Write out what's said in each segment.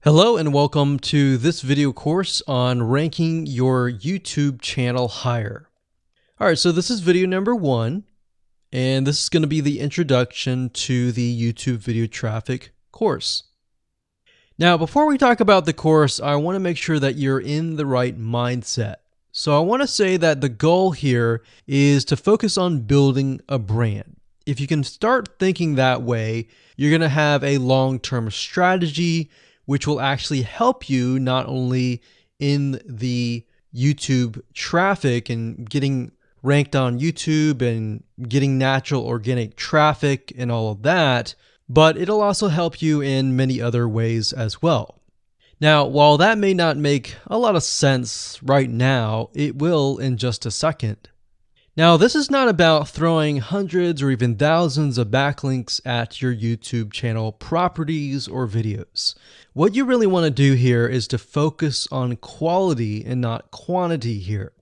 Hello and welcome to this video course on ranking your YouTube channel higher. All right, so this is video number 1, and this is going to be the introduction to the YouTube video traffic course. Now, before we talk about the course, I want to make sure that you're in the right mindset. So I want to say that the goal here is to focus on building a brand. If you can start thinking that way, you're going to have a long-term strategy which will actually help you not only in the YouTube traffic and getting ranked on YouTube and getting natural organic traffic and all of that, but it'll also help you in many other ways as well. Now, while that may not make a lot of sense right now, it will in just a second. Now, this is not about throwing hundreds or even thousands of backlinks at your YouTube channel properties or videos. What you really want to do here is to focus on quality and not quantity here.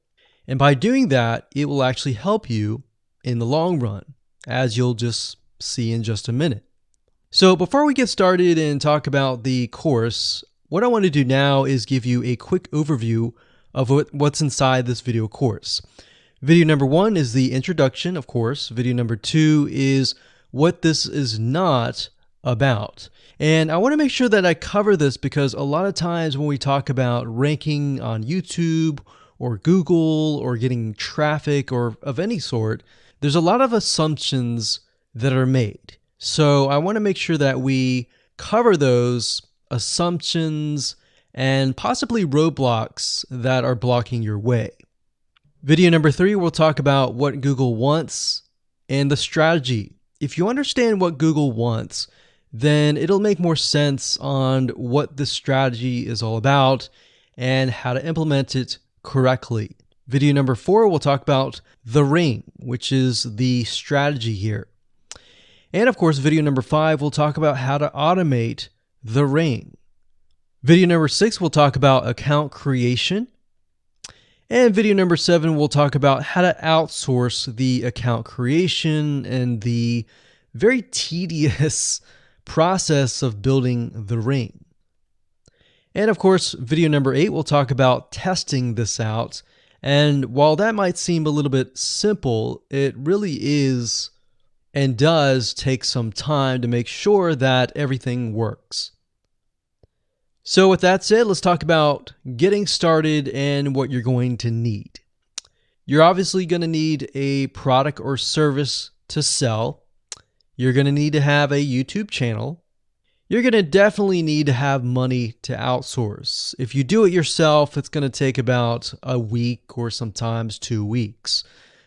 And by doing that, it will actually help you in the long run, as you'll just see in just a minute. So before we get started and talk about the course, what I want to do now is give you a quick overview of what's inside this video course. Video number 1 is the introduction, of course. Video number 2 is what this is not about. And I want to make sure that I cover this because a lot of times when we talk about ranking on YouTube or Google or getting traffic or of any sort, there's a lot of assumptions that are made. So I want to make sure that we cover those assumptions and possibly roadblocks that are blocking your way. Video number 3, we'll talk about what Google wants and the strategy. If you understand what Google wants, then it'll make more sense on what the strategy is all about and how to implement it correctly. Video number 4, we'll talk about the ring, which is the strategy here. And of course, video number 5, we'll talk about how to automate the ring. Video number 6, we'll talk about account creation. And video number 7, we'll talk about how to outsource the account creation and the very tedious process of building the ring. And of course, video number 8, we'll talk about testing this out. And while that might seem a little bit simple, it really is and does take some time to make sure that everything works. So with that said, let's talk about getting started and what you're going to need. You're obviously going to need a product or service to sell. You're going to need to have a YouTube channel. You're going to definitely need to have money to outsource. If you do it yourself, it's going to take about a week or sometimes 2 weeks.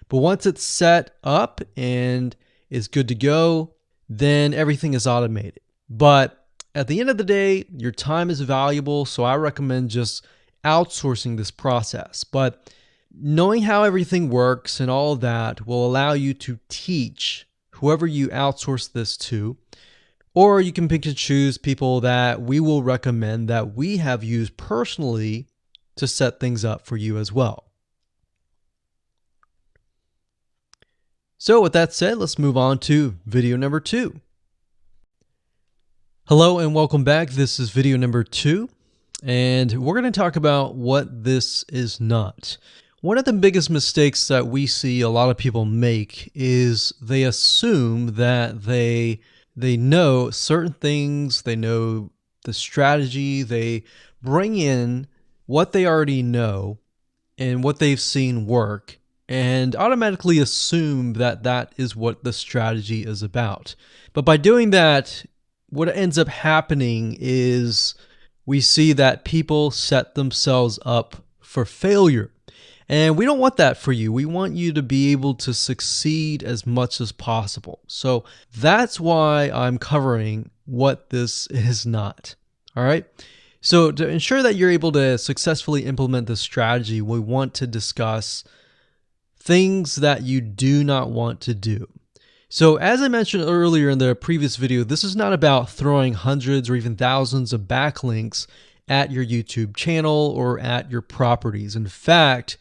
But once it's set up and is good to go, then everything is automated. But at the end of the day, your time is valuable, so I recommend just outsourcing this process. But knowing how everything works and all of that will allow you to teach whoever you outsource this to, or you can pick and choose people that we will recommend that we have used personally to set things up for you as well. So with that said, let's move on to video number 2. Hello and welcome back. This is video number 2, and we're going to talk about what this is not. One of the biggest mistakes that we see a lot of people make is they assume that they know certain things, they know the strategy, they bring in what they already know and what they've seen work, and automatically assume that that is what the strategy is about. But by doing that, what ends up happening is we see that people set themselves up for failure. And we don't want that for you. We want you to be able to succeed as much as possible. So that's why I'm covering what this is not. All right. So to ensure that you're able to successfully implement this strategy, we want to discuss things that you do not want to do. So as I mentioned earlier in the previous video, this is not about throwing hundreds or even thousands of backlinks at your YouTube channel or at your properties. In fact,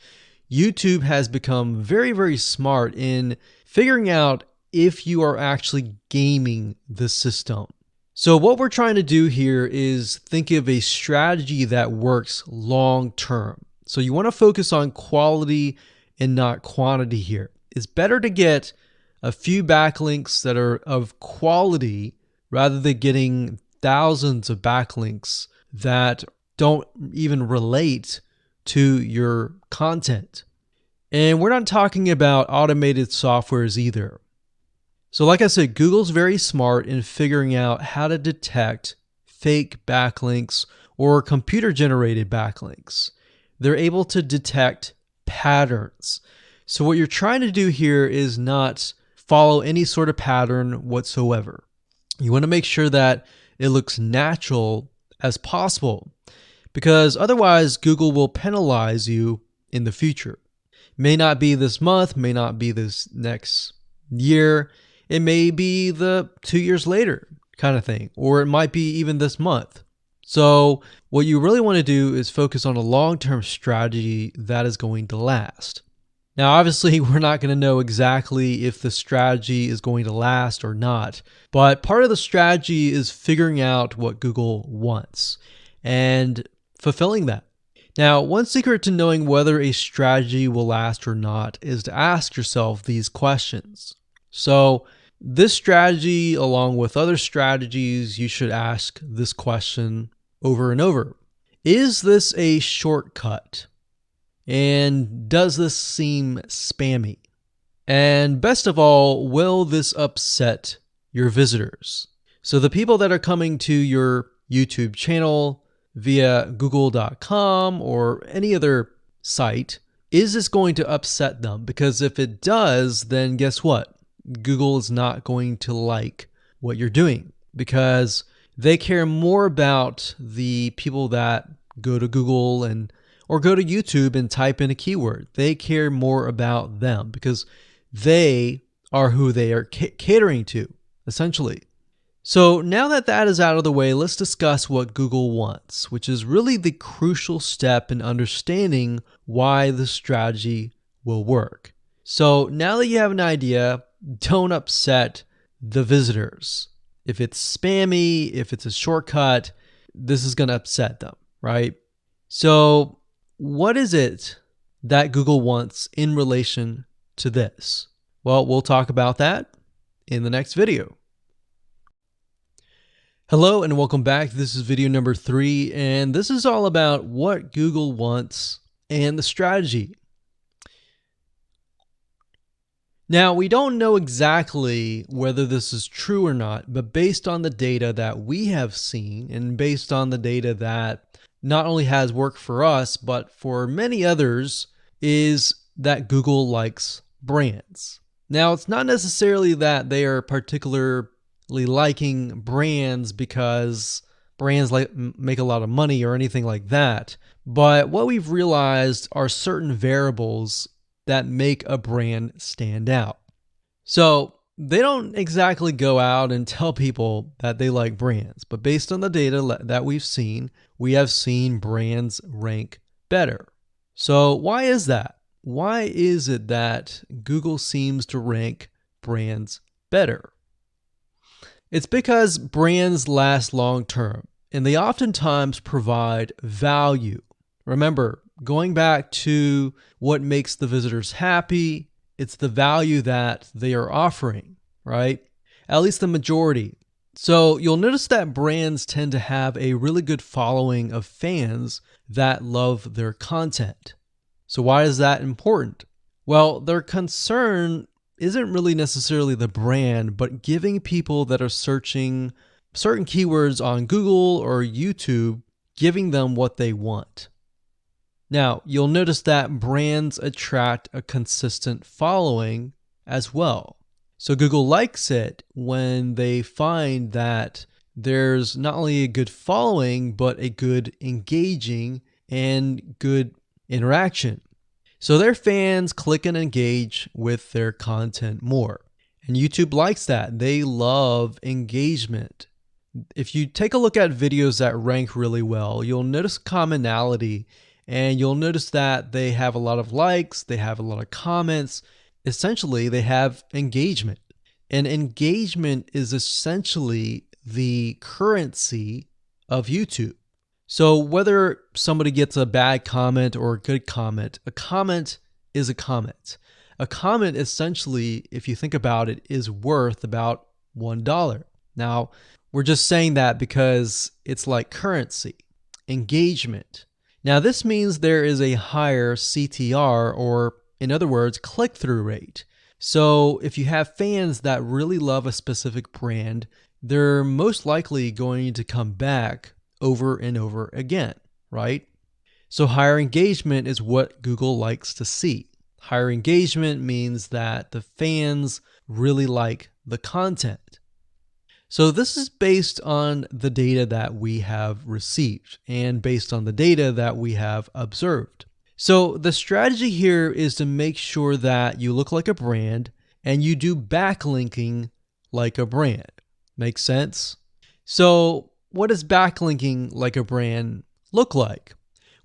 YouTube has become very, very smart in figuring out if you are actually gaming the system. So what we're trying to do here is think of a strategy that works long term. So you want to focus on quality and not quantity here. It's better to get a few backlinks that are of quality rather than getting thousands of backlinks that don't even relate to your content. And we're not talking about automated softwares either. So like I said, Google's very smart in figuring out how to detect fake backlinks or computer-generated backlinks. They're able to detect patterns. So what you're trying to do here is not follow any sort of pattern whatsoever. You want to make sure that it looks natural as possible, because otherwise Google will penalize you in the future. May not be this month, may not be this next year. It may be the 2 years later kind of thing, or it might be even this month. So what you really want to do is focus on a long-term strategy that is going to last. Now, obviously, we're not going to know exactly if the strategy is going to last or not, but part of the strategy is figuring out what Google wants and fulfilling that. Now, one secret to knowing whether a strategy will last or not is to ask yourself these questions. So this strategy, along with other strategies, you should ask this question over and over. Is this a shortcut? And does this seem spammy? And best of all, will this upset your visitors? So the people that are coming to your YouTube channel via google.com or any other site, is this going to upset them? Because if it does, then guess what? Google is not going to like what you're doing, because they care more about the people that go to Google or go to YouTube and type in a keyword. They care more about them because they are who they are catering to, essentially. So now that that is out of the way, let's discuss what Google wants, which is really the crucial step in understanding why the strategy will work. So now that you have an idea, don't upset the visitors. If it's spammy, if it's a shortcut, this is going to upset them, right? So what is it that Google wants in relation to this? Well, we'll talk about that in the next video. Hello and welcome back. This is video number 3, and this is all about what Google wants and the strategy. Now, we don't know exactly whether this is true or not, but based on the data that we have seen and based on the data that not only has worked for us, but for many others, is that Google likes brands. Now, it's not necessarily that they are particularly liking brands because brands make a lot of money or anything like that, but what we've realized are certain variables that make a brand stand out. So they don't exactly go out and tell people that they like brands, but based on the data that we've seen, we have seen brands rank better. So why is that? Why is it that Google seems to rank brands better? It's because brands last long term, and they oftentimes provide value. Remember, going back to what makes the visitors happy, it's the value that they are offering, right? At least the majority. So you'll notice that brands tend to have a really good following of fans that love their content. So why is that important? Well, their concern isn't really necessarily the brand, but giving people that are searching certain keywords on Google or YouTube, giving them what they want. Now, you'll notice that brands attract a consistent following as well. So Google likes it when they find that there's not only a good following, but a good engaging and good interaction. So their fans click and engage with their content more. And YouTube likes that. They love engagement. If you take a look at videos that rank really well, you'll notice commonality. And you'll notice that they have a lot of likes, they have a lot of comments. Essentially, they have engagement. And engagement is essentially the currency of YouTube. So whether somebody gets a bad comment or a good comment, a comment is a comment. A comment essentially, if you think about it, is worth about $1. Now, we're just saying that because it's like currency, engagement. Now, this means there is a higher CTR, or in other words, click-through rate. So if you have fans that really love a specific brand, they're most likely going to come back over and over again, right? So higher engagement is what Google likes to see. Higher engagement means that the fans really like the content. So this is based on the data that we have received and based on the data that we have observed. So the strategy here is to make sure that you look like a brand and you do backlinking like a brand. Make sense? So what does backlinking like a brand look like?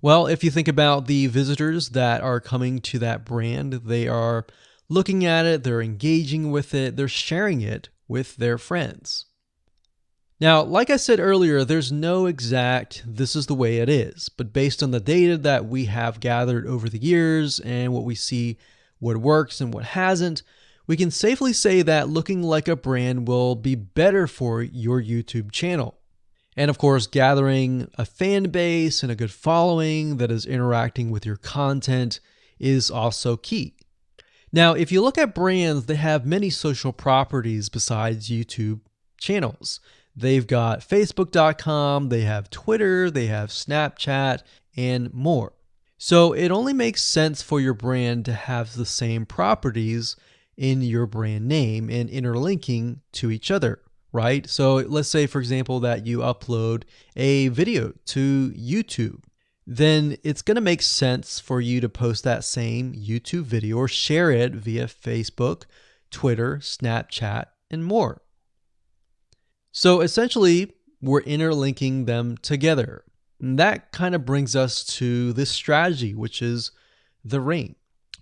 Well, if you think about the visitors that are coming to that brand, they are looking at it, they're engaging with it, they're sharing it with their friends. Now, like I said earlier, there's no exact this is the way it is, but based on the data that we have gathered over the years and what we see what works and what hasn't, we can safely say that looking like a brand will be better for your YouTube channel. And of course, gathering a fan base and a good following that is interacting with your content is also key. Now, if you look at brands, they have many social properties besides YouTube channels. They've got Facebook.com, they have Twitter, they have Snapchat, and more. So it only makes sense for your brand to have the same properties in your brand name and interlinking to each other, right? So let's say, for example, that you upload a video to YouTube. Then it's going to make sense for you to post that same YouTube video or share it via Facebook, Twitter, Snapchat, and more. So essentially, we're interlinking them together. And that kind of brings us to this strategy, which is the ring.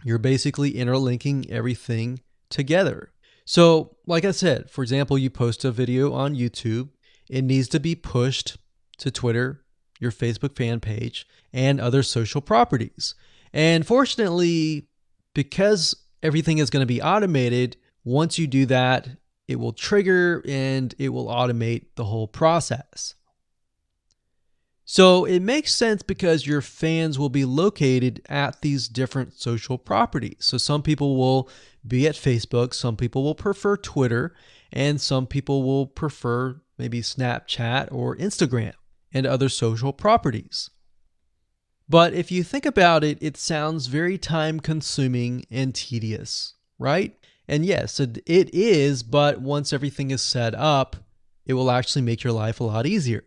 You're basically interlinking everything together. So like I said, for example, you post a video on YouTube, it needs to be pushed to Twitter, your Facebook fan page, and other social properties. And fortunately, because everything is going to be automated, once you do that, it will trigger and it will automate the whole process. So it makes sense because your fans will be located at these different social properties. So some people will be at Facebook, some people will prefer Twitter, and some people will prefer maybe Snapchat or Instagram and other social properties. But if you think about it, it sounds very time consuming and tedious, right? And yes, it is, but once everything is set up, it will actually make your life a lot easier.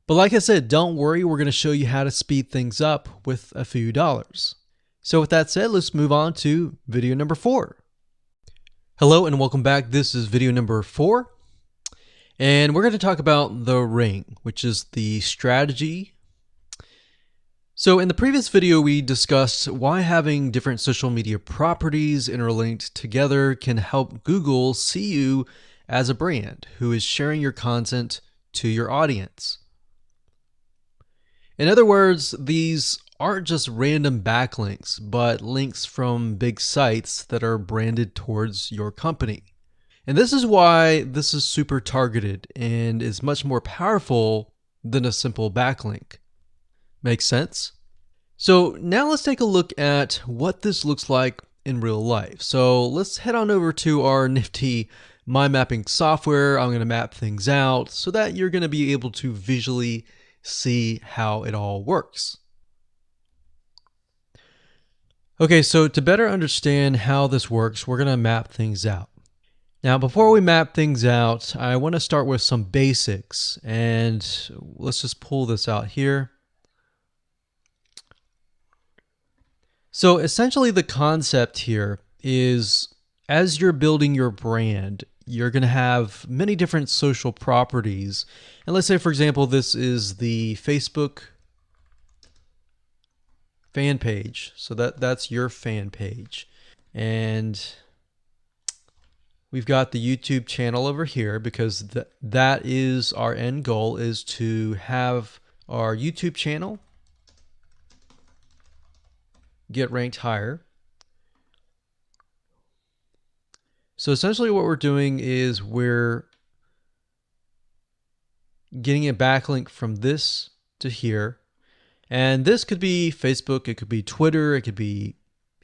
But like I said, don't worry, we're going to show you how to speed things up with a few dollars. So with that said, let's move on to video number 4. Hello and welcome back. This is video number 4. And we're going to talk about the ring, which is the strategy. So in the previous video, we discussed why having different social media properties interlinked together can help Google see you as a brand who is sharing your content to your audience. In other words, these aren't just random backlinks, but links from big sites that are branded towards your company. And this is why this is super targeted and is much more powerful than a simple backlink. Make sense? So now let's take a look at what this looks like in real life. So let's head on over to our nifty mind mapping software. I'm going to map things out so that you're going to be able to visually see how it all works. Okay, so to better understand how this works, we're going to map things out. Now, before we map things out, I want to start with some basics, and let's just pull this out here. So essentially the concept here is as you're building your brand, you're going to have many different social properties. And let's say, for example, this is the Facebook fan page. So that's your fan page. And we've got the YouTube channel over here because that is our end goal, is to have our YouTube channel get ranked higher. So essentially what we're doing is we're getting a backlink from this to here. And this could be Facebook, it could be Twitter, it could be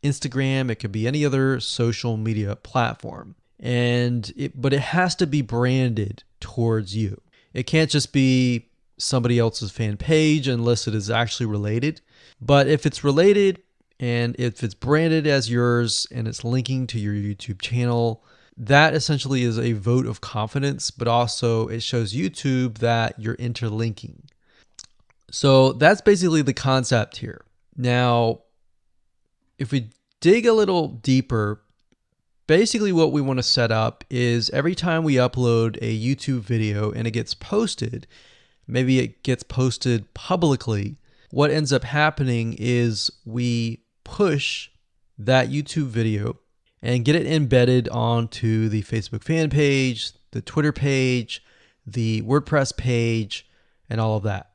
Instagram, it could be any other social media platform. But it has to be branded towards you. It can't just be somebody else's fan page unless it is actually related. But if it's related and if it's branded as yours and it's linking to your YouTube channel, that essentially is a vote of confidence, but also it shows YouTube that you're interlinking. So that's basically the concept here. Now, if we dig a little deeper, basically what we want to set up is every time we upload a YouTube video and it gets posted, maybe it gets posted publicly, what ends up happening is we push that YouTube video and get it embedded onto the Facebook fan page, the Twitter page, the WordPress page, and all of that.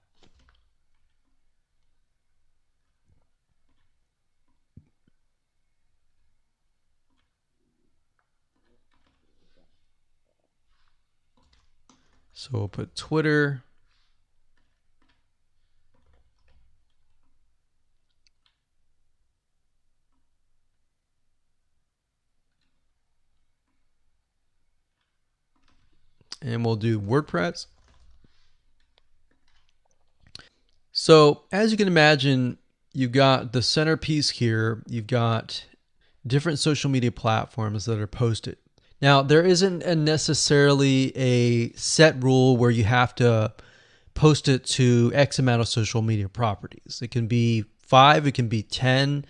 So we'll put Twitter. And we'll do WordPress. So as you can imagine, you've got the centerpiece here. You've got different social media platforms that are posted. Now, there isn't necessarily a set rule where you have to post it to X amount of social media properties. It can be 5, it can be 10,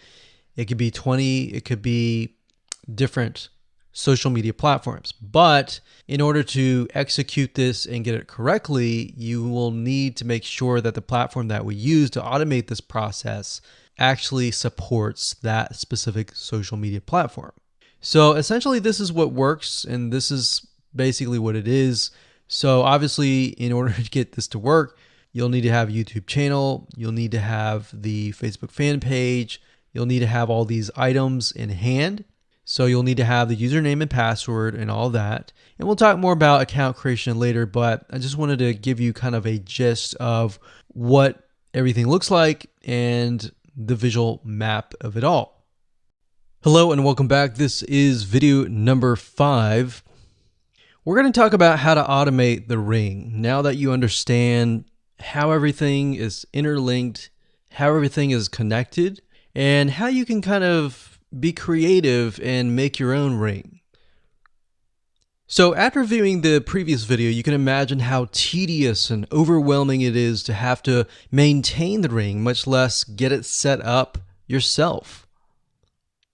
it could be 20, it could be different social media platforms. But in order to execute this and get it correctly, you will need to make sure that the platform that we use to automate this process actually supports that specific social media platform. So essentially this is what works, and this is basically what it is. So obviously in order to get this to work, you'll need to have a YouTube channel, you'll need to have the Facebook fan page, you'll need to have all these items in hand. So you'll need to have the username and password and all that. And we'll talk more about account creation later, but I just wanted to give you kind of a gist of what everything looks like and the visual map of it all. Hello and welcome back. This is video number 5. We're going to talk about how to automate the ring. Now that you understand how everything is interlinked, how everything is connected, and how you can kind of be creative and make your own ring. So after viewing the previous video, you can imagine how tedious and overwhelming it is to have to maintain the ring, much less get it set up yourself.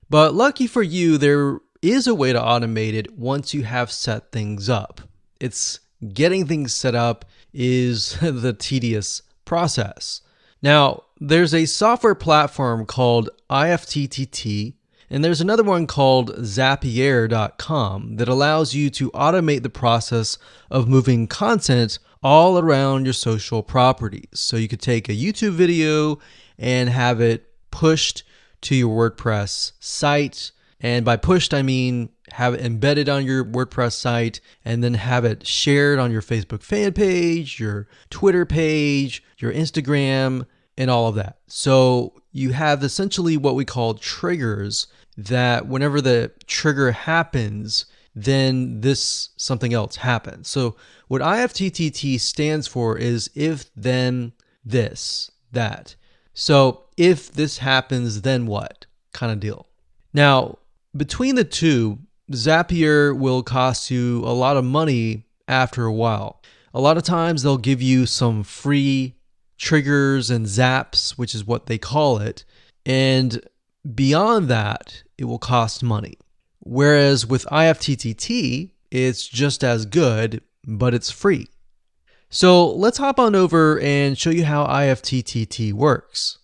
But lucky for you, there is a way to automate it once you have set things up. It's getting things set up is the tedious process. Now, there's a software platform called IFTTT, and there's another one called Zapier.com that allows you to automate the process of moving content all around your social properties. So you could take a YouTube video and have it pushed to your WordPress site. And by pushed, I mean have it embedded on your WordPress site and then have it shared on your Facebook fan page, your Twitter page, your Instagram, and all of that. So you have essentially what we call triggers that whenever the trigger happens, then something else happens. So what IFTTT stands for is if, then, this, that. So if this happens, then what kind of deal. Now, between the two, Zapier will cost you a lot of money after a while. A lot of times they'll give you some free triggers and zaps, which is what they call it. And beyond that, it will cost money. Whereas with IFTTT, it's just as good, but it's free. So let's hop on over and show you how IFTTT works.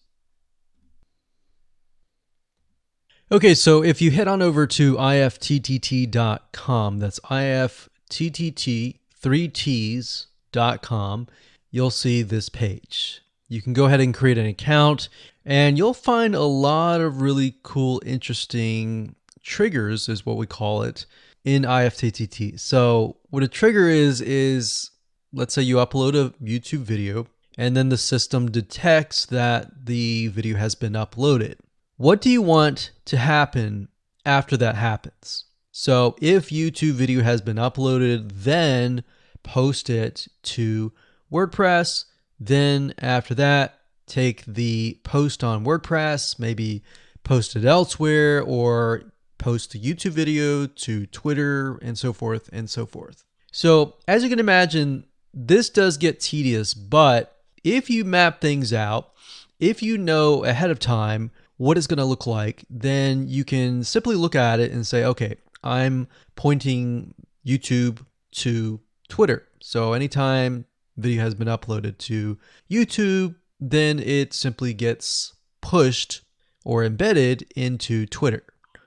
Okay, so if you head on over to ifttt.com, that's ifttt3ts.com, you'll see this page. You can go ahead and create an account, and you'll find a lot of really cool, interesting triggers, is what we call it, in IFTTT. So what a trigger is let's say you upload a YouTube video, and then the system detects that the video has been uploaded. What do you want to happen after that happens? So if YouTube video has been uploaded, then post it to WordPress. Then after that, take the post on WordPress, maybe post it elsewhere, or post the YouTube video to Twitter, and so forth and so forth. So as you can imagine, this does get tedious, but if you map things out, if you know ahead of time what it's going to look like, then you can simply look at it and say, okay, I'm pointing YouTube to Twitter. So anytime video has been uploaded to YouTube, then it simply gets pushed or embedded into Twitter.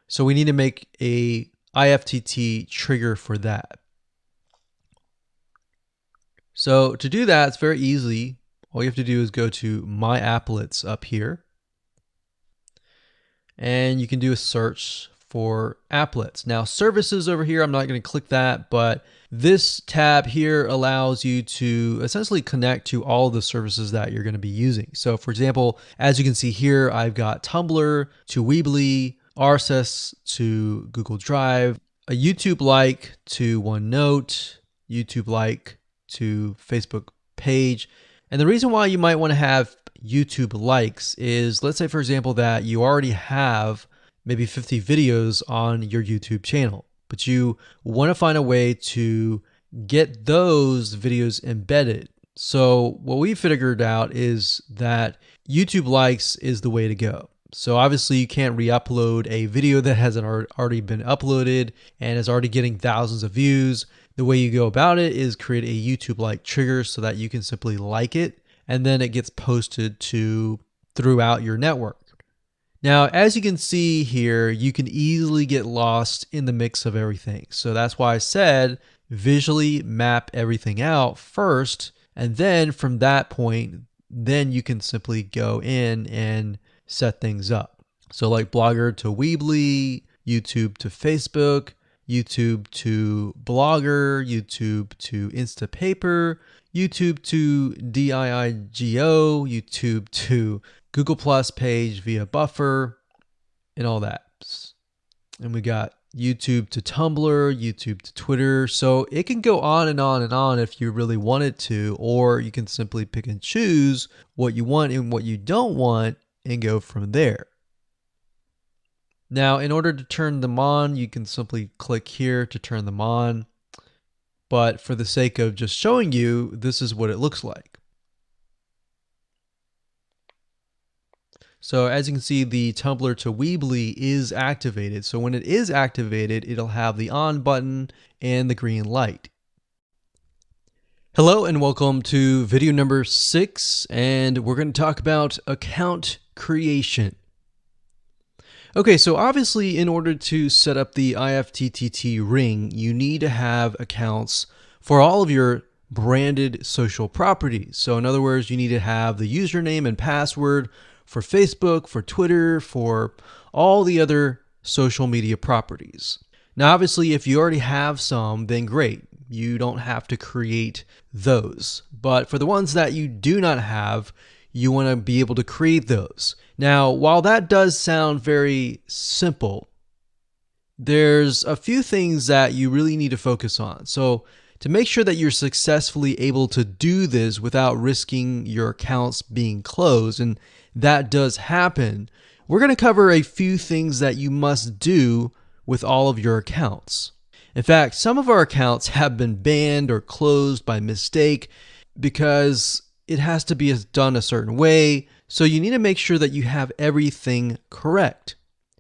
So we need to make a IFTTT trigger for that. So to do that, it's very easy. All you have to do is go to My Applets up here, and you can do a search for applets. Now services over here, I'm not going to click that, but this tab here allows you to essentially connect to all the services that you're going to be using. So for example, as you can see here, I've got Tumblr to Weebly, RSS to Google Drive, a YouTube like to OneNote, YouTube like to Facebook page. And the reason why you might want to have YouTube likes is, let's say for example that you already have maybe 50 videos on your YouTube channel, but you want to find a way to get those videos embedded. So what we figured out is that YouTube likes is the way to go. So obviously you can't re-upload a video that hasn't already been uploaded and is already getting thousands of views. The way you go about it is create a YouTube like trigger so that you can simply like it, and then it gets posted to throughout your network. Now, as you can see here, you can easily get lost in the mix of everything. So that's why I said visually map everything out first, and then from that point, then you can simply go in and set things up. So like Blogger to Weebly, YouTube to Facebook, YouTube to Blogger, YouTube to Instapaper, YouTube to DIIGO, YouTube to Google Plus page via Buffer, and all that. And we got YouTube to Tumblr, YouTube to Twitter. So it can go on and on and on if you really wanted to, or you can simply pick and choose what you want and what you don't want and go from there. Now, in order to turn them on, you can simply click here to turn them on. But for the sake of just showing you, this is what it looks like. So as you can see, the Tumblr to Weebly is activated. So when it is activated, it'll have the on button and the green light. Hello and welcome to video number 6, and we're going to talk about account creation. Okay, so obviously in order to set up the IFTTT ring, you need to have accounts for all of your branded social properties. So in other words, you need to have the username and password for Facebook, for Twitter, for all the other social media properties. Now, obviously, if you already have some, then great. You don't have to create those. But for the ones that you do not have, you want to be able to create those. Now, while that does sound very simple, there's a few things that you really need to focus on. So to make sure that you're successfully able to do this without risking your accounts being closed, and that does happen, we're going to cover a few things that you must do with all of your accounts. In fact, some of our accounts have been banned or closed by mistake because it has to be done a certain way. So you need to make sure that you have everything correct.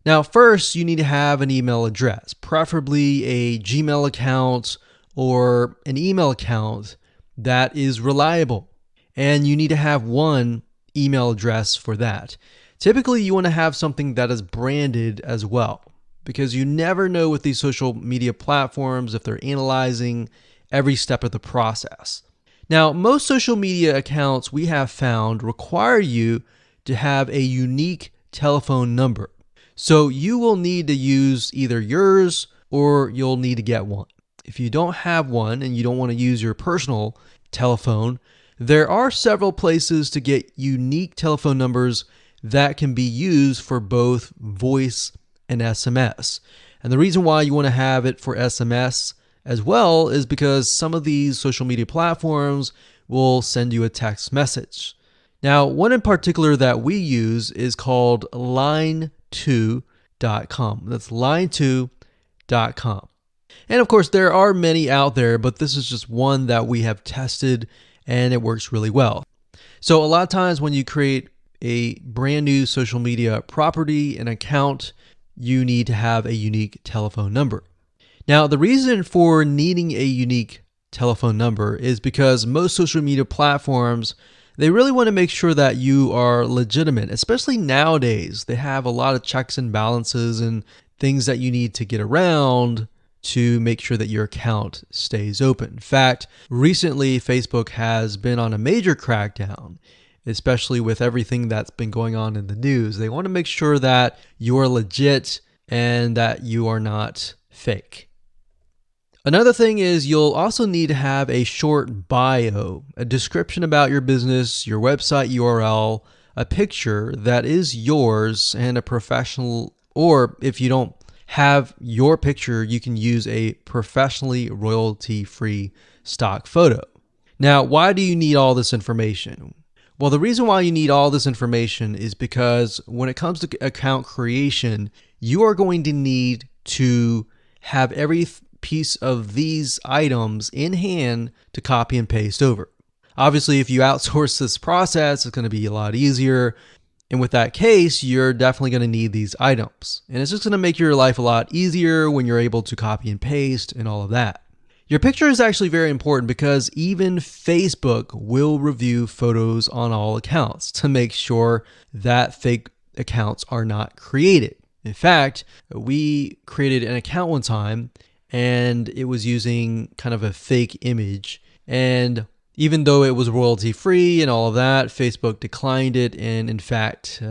Now, first, you need to have an email address, preferably a Gmail account or an email account that is reliable. And you need to have one email address for that. Typically, you want to have something that is branded as well, because you never know with these social media platforms if they're analyzing every step of the process. Now, most social media accounts we have found require you to have a unique telephone number. So you will need to use either yours or you'll need to get one. If you don't have one and you don't want to use your personal telephone, there are several places to get unique telephone numbers that can be used for both voice and SMS. And the reason why you want to have it for SMS as well is because some of these social media platforms will send you a text message. Now, one in particular that we use is called line2.com. That's line2.com. And of course, there are many out there, but this is just one that we have tested and it works really well. So a lot of times when you create a brand new social media property, an account, you need to have a unique telephone number. Now, the reason for needing a unique telephone number is because most social media platforms, they really want to make sure that you are legitimate, especially nowadays. They have a lot of checks and balances and things that you need to get around to make sure that your account stays open. In fact, recently Facebook has been on a major crackdown, especially with everything that's been going on in the news. They want to make sure that you are legit and that you are not fake. Another thing is you'll also need to have a short bio, a description about your business, your website URL, a picture that is yours, and a professional, or if you don't have your picture, you can use a professionally royalty-free stock photo. Now, why do you need all this information? Well, the reason why you need all this information is because when it comes to account creation, you are going to need to have every piece of these items in hand to copy and paste over. Obviously, if you outsource this process, it's going to be a lot easier. And with that case, you're definitely going to need these items. And it's just going to make your life a lot easier when you're able to copy and paste and all of that. Your picture is actually very important because even Facebook will review photos on all accounts to make sure that fake accounts are not created. In fact, we created an account one time and it was using kind of a fake image. And even though it was royalty free and all of that, Facebook declined it and in fact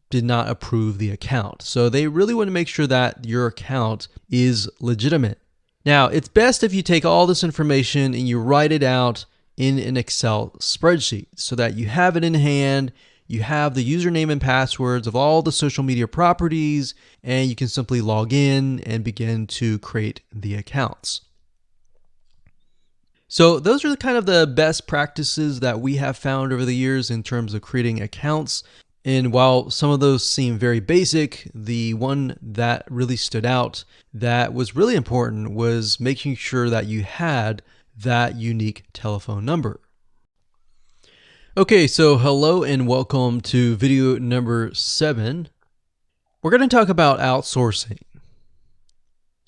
did not approve the account. So they really want to make sure that your account is legitimate. Now, it's best if you take all this information and you write it out in an Excel spreadsheet so that you have it in hand. You have the username and passwords of all the social media properties, and you can simply log in and begin to create the accounts. So those are kind of the best practices that we have found over the years in terms of creating accounts. And while some of those seem very basic, the one that really stood out that was really important was making sure that you had that unique telephone number. Okay, so hello and welcome to video number 7. We're going to talk about outsourcing.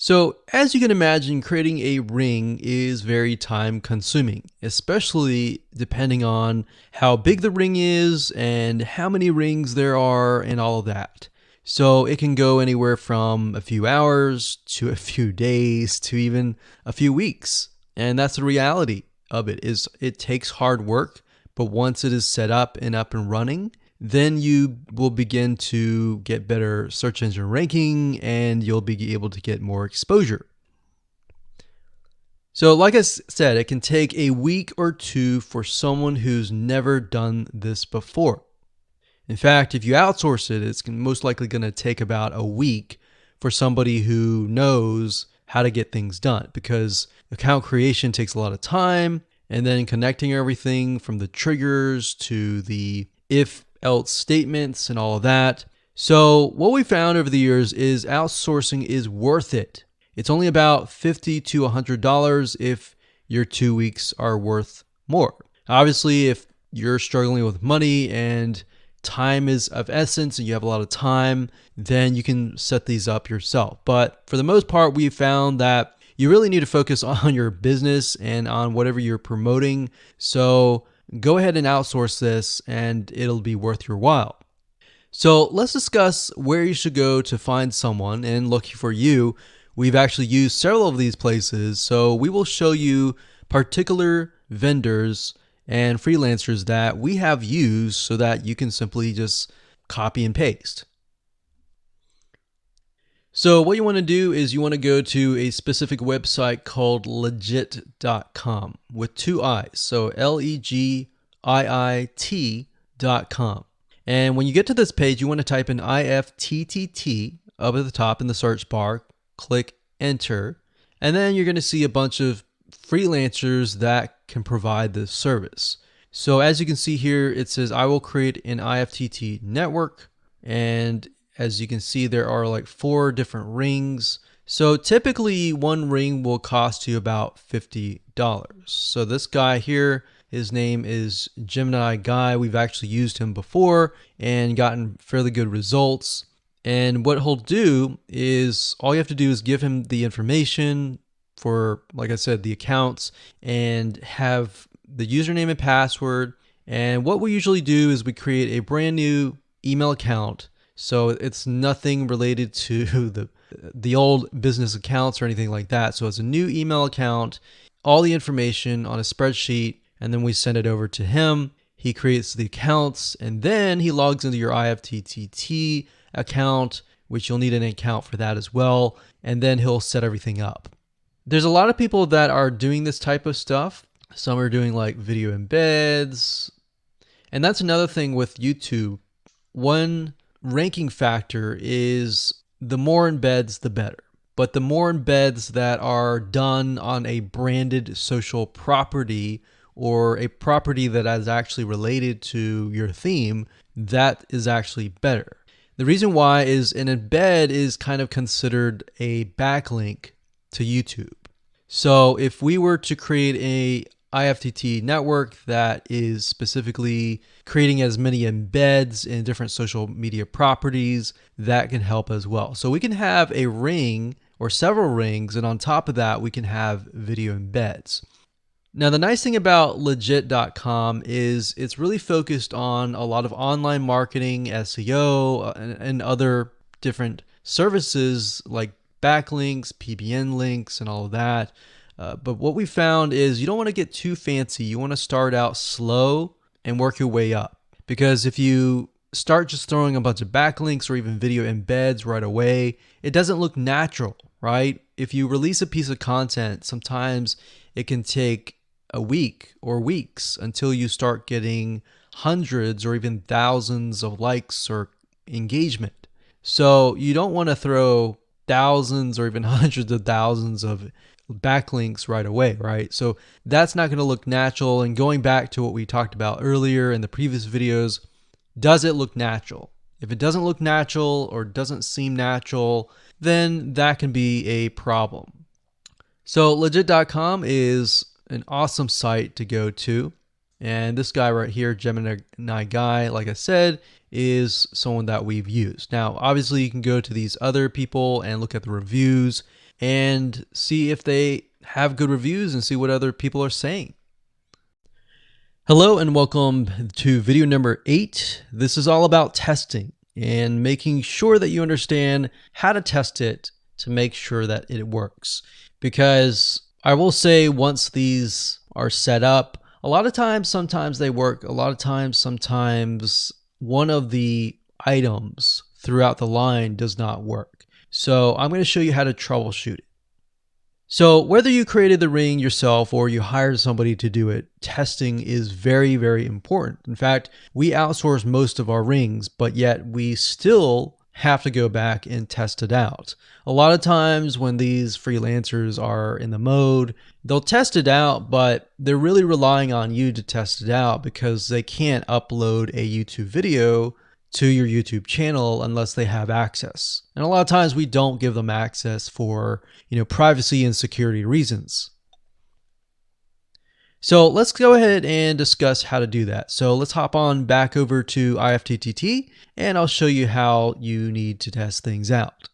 So as you can imagine, creating a ring is very time consuming, especially depending on how big the ring is and how many rings there are and all of that. So it can go anywhere from a few hours to a few days to even a few weeks. And that's the reality of it, is it takes hard work. But once it is set up and running, then you will begin to get better search engine ranking and you'll be able to get more exposure. So like I said, it can take a week or two for someone who's never done this before. In fact, if you outsource it, it's most likely going to take about a week for somebody who knows how to get things done, because account creation takes a lot of time. And then connecting everything from the triggers to the if-else statements and all of that. So what we found over the years is outsourcing is worth it. It's only about $50 to $100 if your 2 weeks are worth more. Obviously, if you're struggling with money and time is of essence and you have a lot of time, then you can set these up yourself. But for the most part, we found that you really need to focus on your business and on whatever you're promoting. So go ahead and outsource this and it'll be worth your while. So let's discuss where you should go to find someone, and lucky for you, we've actually used several of these places. So we will show you particular vendors and freelancers that we have used so that you can simply just copy and paste. So what you want to do is you want to go to a specific website called legit.com with 2 I's. So LEGIIT.com. And when you get to this page, you want to type in IFTTT up at the top in the search bar, click enter, and then you're going to see a bunch of freelancers that can provide this service. So as you can see here, it says I will create an IFTTT network, and as you can see, there are like 4 different rings. So typically one ring will cost you about $50. So this guy here, his name is Gemini Guy. We've actually used him before and gotten fairly good results. And what he'll do is all you have to do is give him the information for, like I said, the accounts, and have the username and password. And what we usually do is we create a brand new email account. So it's nothing related to the old business accounts or anything like that. So it's a new email account, all the information on a spreadsheet, and then we send it over to him. He creates the accounts, and then he logs into your IFTTT account, which you'll need an account for that as well, and then he'll set everything up. There's a lot of people that are doing this type of stuff. Some are doing like video embeds, and that's another thing with YouTube. One ranking factor is the more embeds, the better. But the more embeds that are done on a branded social property or a property that is actually related to your theme, that is actually better. The reason why is an embed is kind of considered a backlink to YouTube. So if we were to create a IFTTT network that is specifically creating as many embeds in different social media properties, that can help as well. So we can have a ring or several rings, and on top of that, we can have video embeds. Now, the nice thing about legit.com is it's really focused on a lot of online marketing, SEO, and other different services like backlinks, PBN links, and all of that. But what we found is you don't want to get too fancy. You want to start out slow and work your way up. Because if you start just throwing a bunch of backlinks or even video embeds right away, it doesn't look natural, right? If you release a piece of content, sometimes it can take a week or weeks until you start getting hundreds or even thousands of likes or engagement. So you don't want to throw thousands or even hundreds of thousands of backlinks right away, right? So that's not going to look natural. And going back to what we talked about earlier in the previous videos, does it look natural? If it doesn't look natural or doesn't seem natural, then that can be a problem. So legit.com is an awesome site to go to. And this guy right here, Gemini Guy, like I said, is someone that we've used. Now, obviously, you can go to these other people and look at the reviews and see if they have good reviews and see what other people are saying. Hello and welcome to video number 8. This is all about testing and making sure that you understand how to test it to make sure that it works. Because I will say once these are set up, a lot of times, sometimes they work. A lot of times, sometimes one of the items throughout the line does not work. So I'm going to show you how to troubleshoot it. So whether you created the ring yourself or you hired somebody to do it, testing is very, very important. In fact, we outsource most of our rings, but yet we still have to go back and test it out. A lot of times when these freelancers are in the mode, they'll test it out, but they're really relying on you to test it out because they can't upload a YouTube video to your YouTube channel unless they have access. And a lot of times we don't give them access for, privacy and security reasons. So let's go ahead and discuss how to do that. So let's hop on back over to IFTTT and I'll show you how you need to test things out.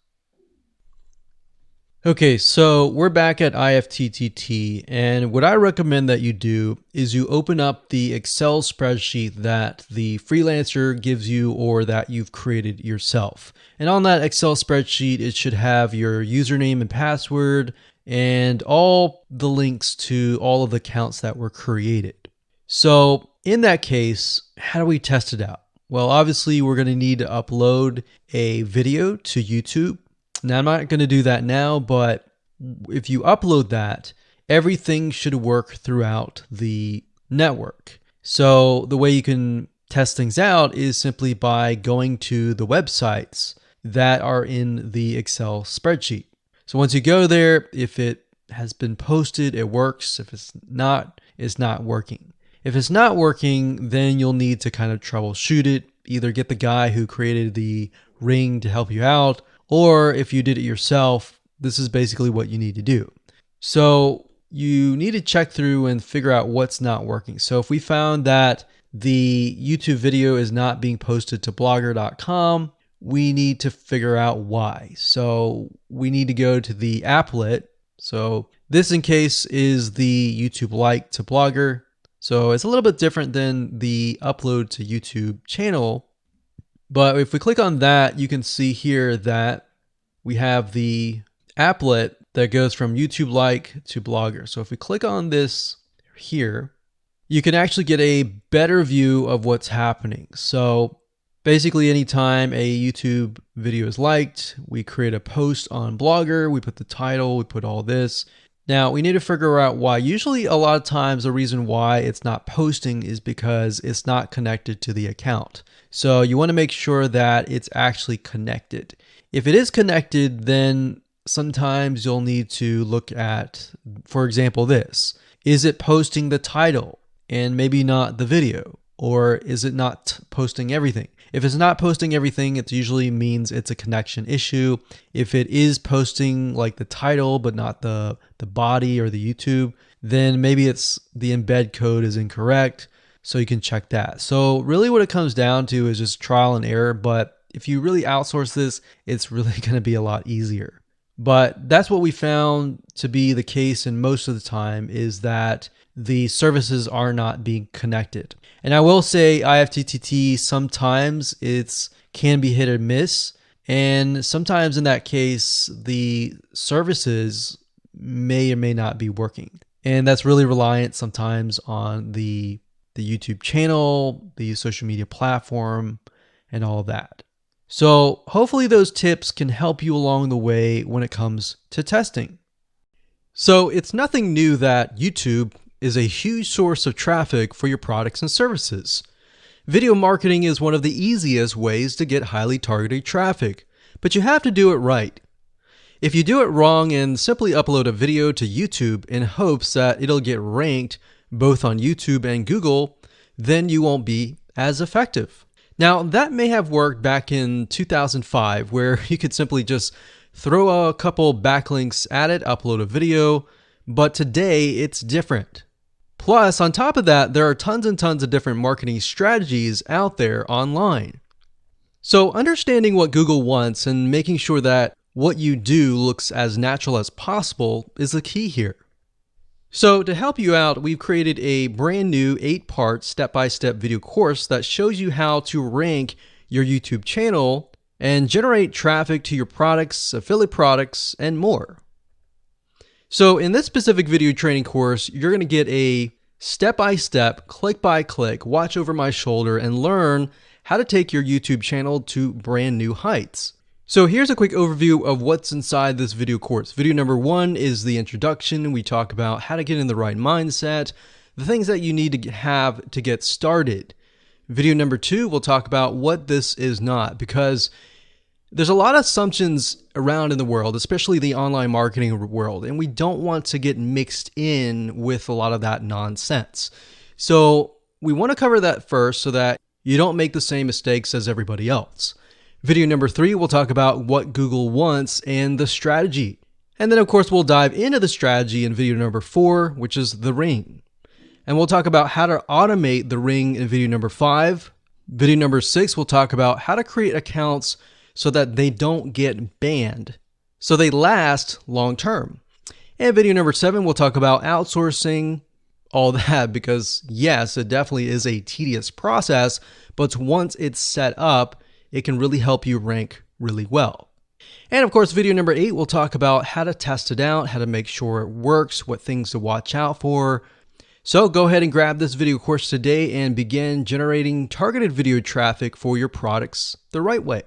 Okay, so we're back at IFTTT, and what I recommend that you do is you open up the Excel spreadsheet that the freelancer gives you or that you've created yourself. And on that Excel spreadsheet, it should have your username and password and all the links to all of the accounts that were created. So in that case, how do we test it out? Well, obviously we're going to need to upload a video to YouTube. Now, I'm not going to do that now, but if you upload that, everything should work throughout the network. So the way you can test things out is simply by going to the websites that are in the Excel spreadsheet. So once you go there, if it has been posted, it works. If it's not working. If it's not working, then you'll need to kind of troubleshoot it. Either get the guy who created the ring to help you out, or if you did it yourself, this is basically what you need to do. So you need to check through and figure out what's not working. So if we found that the YouTube video is not being posted to blogger.com, we need to figure out why. So we need to go to the applet. So this in case is the YouTube like to Blogger. So it's a little bit different than the upload to YouTube channel. But if we click on that, you can see here that we have the applet that goes from YouTube like to Blogger. So if we click on this here, you can actually get a better view of what's happening. So basically anytime a YouTube video is liked, we create a post on Blogger, we put the title, we put all this. Now we need to figure out why. Usually a lot of times the reason why it's not posting is because it's not connected to the account. So you want to make sure that it's actually connected. If it is connected, then sometimes you'll need to look at, for example, this. Is it posting the title and maybe not the video? Or is it not posting everything? If it's not posting everything, it usually means it's a connection issue. If it is posting like the title but not the body or the YouTube, then maybe it's the embed code is incorrect. So you can check that. So really what it comes down to is just trial and error. But if you really outsource this, it's really going to be a lot easier. But that's what we found to be the case in most of the time, is that the services are not being connected. And I will say IFTTT, sometimes it's can be hit or miss. And sometimes in that case, the services may or may not be working. And that's really reliant sometimes on the YouTube channel, the social media platform, and all of that. So hopefully those tips can help you along the way when it comes to testing. So it's nothing new that YouTube is a huge source of traffic for your products and services. Video marketing is one of the easiest ways to get highly targeted traffic, but you have to do it right. If you do it wrong and simply upload a video to YouTube in hopes that it'll get ranked both on YouTube and Google, then you won't be as effective. Now, that may have worked back in 2005, where you could simply just throw a couple backlinks at it, upload a video, but today it's different. Plus, on top of that, there are tons and tons of different marketing strategies out there online. So understanding what Google wants and making sure that what you do looks as natural as possible is the key here. So to help you out, we've created a brand new 8-part step-by-step video course that shows you how to rank your YouTube channel and generate traffic to your products, affiliate products, and more. So in this specific video training course, you're going to get a step-by-step, click-by-click, watch over my shoulder, and learn how to take your YouTube channel to brand new heights. So here's a quick overview of what's inside this video course. Video number 1 is the introduction. We talk about how to get in the right mindset, the things that you need to have to get started. Video number 2, we'll talk about what this is not, because there's a lot of assumptions around in the world, especially the online marketing world, and we don't want to get mixed in with a lot of that nonsense. So we want to cover that first so that you don't make the same mistakes as everybody else. Video number 3, we'll talk about what Google wants and the strategy. And then of course we'll dive into the strategy in video number 4, which is the ring. And we'll talk about how to automate the ring in video number 5. Video number 6, we'll talk about how to create accounts so that they don't get banned. so they last long term. And video number 7, we'll talk about outsourcing, all that, because yes, it definitely is a tedious process, but once it's set up, it can really help you rank really well. And of course, video number 8, we'll talk about how to test it out, how to make sure it works, what things to watch out for. So go ahead and grab this video course today and begin generating targeted video traffic for your products the right way.